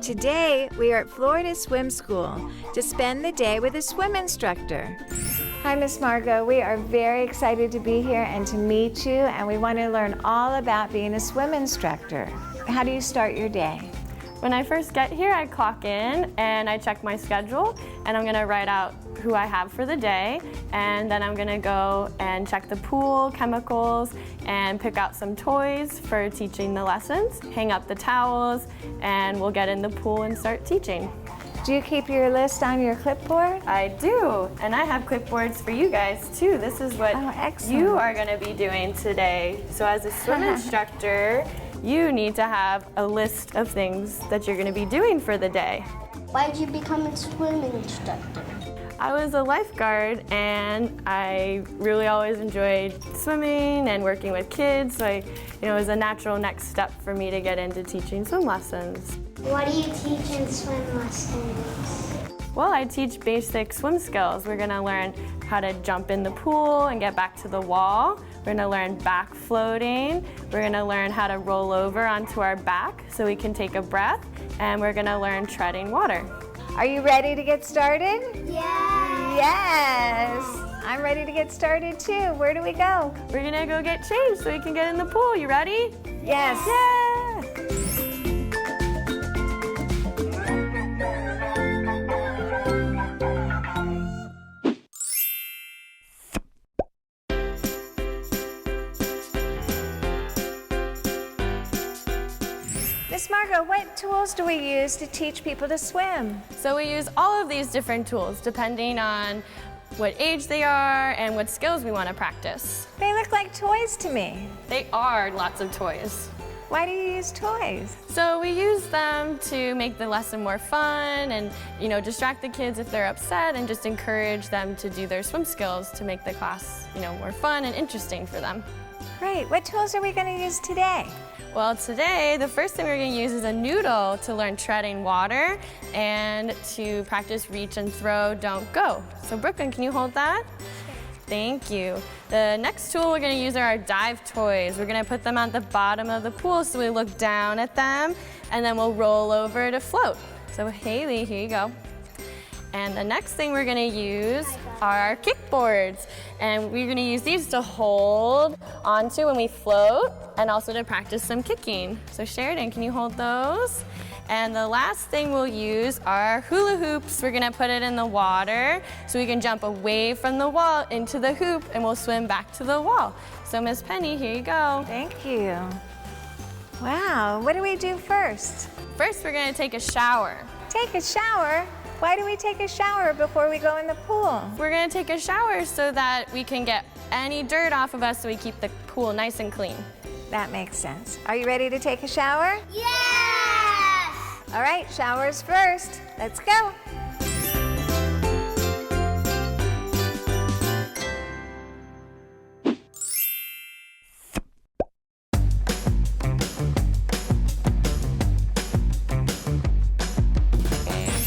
Today, we are at Florida Swim School to spend the day with a swim instructor. Hi, Miss Margot. We are very excited to be here and to meet you, and we want to learn all about being a swim instructor. How do you start your day? When I first get here, I clock in and I check my schedule, and I'm gonna write out who I have for the day, and then I'm gonna go and check the pool, chemicals, and pick out some toys for teaching the lessons, hang up the towels, and we'll get in the pool and start teaching. Do you keep your list on your clipboard? I do, and I have clipboards for you guys too. This is what you are gonna be doing today. So as a swim instructor, you need to have a list of things that you're gonna be doing for the day. Why did you become a swimming instructor? I was a lifeguard, and I really always enjoyed swimming and working with kids, so it was a natural next step for me to get into teaching swim lessons. What do you teach in swim lessons? Well, I teach basic swim skills. We're gonna learn how to jump in the pool and get back to the wall. We're gonna learn back floating. We're gonna learn how to roll over onto our back so we can take a breath, and we're gonna learn treading water. Are you ready to get started? Yeah. Yes. I'm ready to get started too. Where do we go? We're gonna go get changed so we can get in the pool. You ready? Yes. Yeah! Miss Margot, what tools do we use to teach people to swim? So we use all of these different tools depending on what age they are and what skills we want to practice. They look like toys to me. They are lots of toys. Why do you use toys? So we use them to make the lesson more fun and, distract the kids if they're upset, and just encourage them to do their swim skills to make the class, more fun and interesting for them. Great. What tools are we going to use today? Well, today, the first thing we're going to use is a noodle to learn treading water and to practice reach and throw, don't go. So Brooklyn, can you hold that? Thank you. The next tool we're going to use are our dive toys. We're going to put them at the bottom of the pool so we look down at them, and then we'll roll over to float. So Haley, here you go. And the next thing we're gonna use are our kickboards. And we're gonna use these to hold onto when we float, and also to practice some kicking. So Sheridan, can you hold those? And the last thing we'll use are hula hoops. We're gonna put it in the water so we can jump away from the wall into the hoop, and we'll swim back to the wall. So Miss Penny, here you go. Thank you. Wow, what do we do first? First, we're gonna take a shower. Take a shower? Why do we take a shower before we go in the pool? We're gonna take a shower so that we can get any dirt off of us, so we keep the pool nice and clean. That makes sense. Are you ready to take a shower? Yes! All right, showers first. Let's go.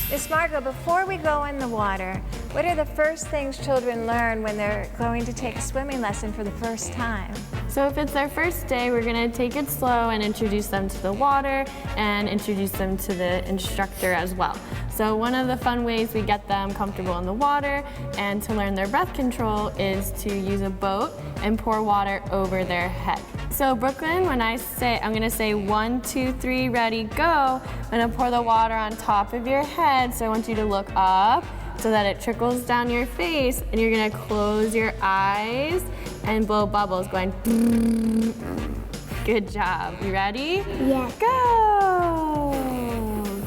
Miss Margot, before we go in the water, what are the first things children learn when they're going to take a swimming lesson for the first time? So if it's their first day, we're gonna take it slow and introduce them to the water and introduce them to the instructor as well. So one of the fun ways we get them comfortable in the water and to learn their breath control is to use a boat and pour water over their head. So Brooklyn, when I'm gonna say 1, 2, 3, ready, go. I'm gonna pour the water on top of your head, so I want you to look up so that it trickles down your face, and you're gonna close your eyes and blow bubbles going. Good job. You ready? Yes. Go!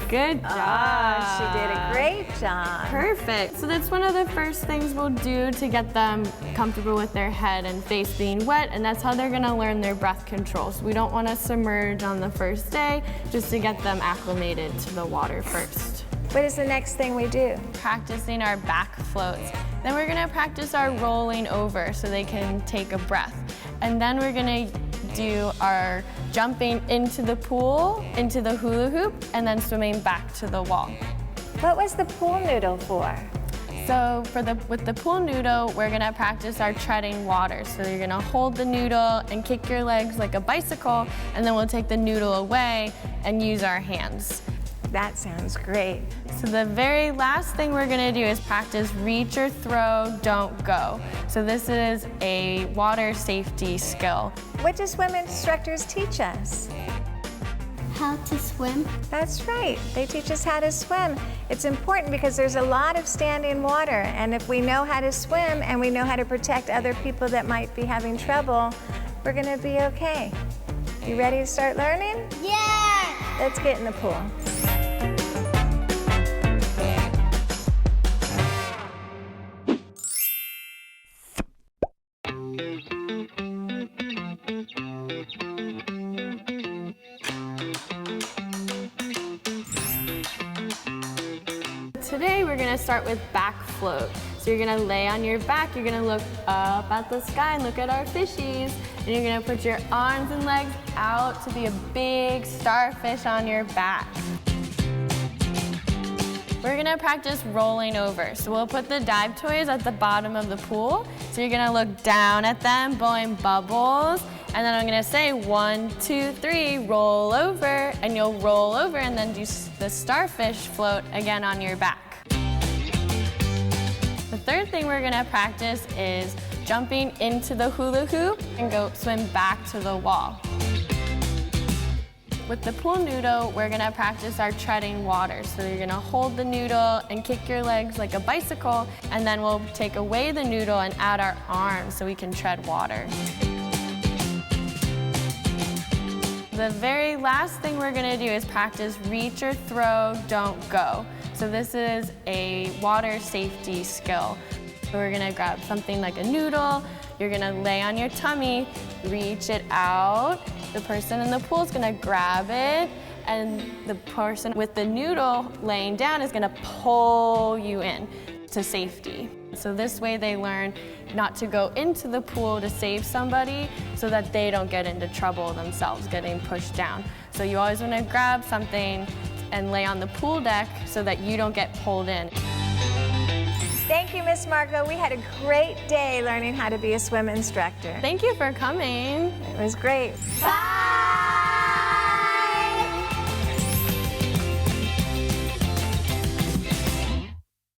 Good job. Oh, she did a great job. Perfect. So that's one of the first things we'll do to get them comfortable with their head and face being wet, and that's how they're gonna learn their breath control. So we don't wanna submerge on the first day, just to get them acclimated to the water first. What is the next thing we do? Practicing our back floats. Then we're gonna practice our rolling over so they can take a breath. And then we're gonna do our jumping into the pool, into the hula hoop, and then swimming back to the wall. What was the pool noodle for? So with the pool noodle, we're gonna practice our treading water. So you're gonna hold the noodle and kick your legs like a bicycle, and then we'll take the noodle away and use our hands. That sounds great. So the very last thing we're gonna do is practice reach or throw, don't go. So this is a water safety skill. What do swim instructors teach us? How to swim. That's right. They teach us how to swim. It's important because there's a lot of standing water, and if we know how to swim and we know how to protect other people that might be having trouble, we're gonna be okay. You ready to start learning? Yeah! Let's get in the pool. Today we're gonna start with back float. So you're gonna lay on your back, you're gonna look up at the sky and look at our fishies, and you're gonna put your arms and legs out to be a big starfish on your back. We're gonna practice rolling over. So we'll put the dive toys at the bottom of the pool. So you're gonna look down at them, blowing bubbles, and then I'm gonna say 1, 2, 3, roll over, and you'll roll over and then do the starfish float again on your back. The third thing we're gonna practice is jumping into the hula hoop and go swim back to the wall. With the pool noodle, we're gonna practice our treading water. So you're gonna hold the noodle and kick your legs like a bicycle, and then we'll take away the noodle and add our arms so we can tread water. The very last thing we're gonna do is practice reach or throw, don't go. So this is a water safety skill. So we're gonna grab something like a noodle, you're gonna lay on your tummy, reach it out. The person in the pool is gonna grab it, and the person with the noodle laying down is gonna pull you in to safety. So this way they learn not to go into the pool to save somebody so that they don't get into trouble themselves getting pushed down. So you always want to grab something and lay on the pool deck so that you don't get pulled in. Thank you, Miss Margot. We had a great day learning how to be a swim instructor. Thank you for coming. It was great. Bye!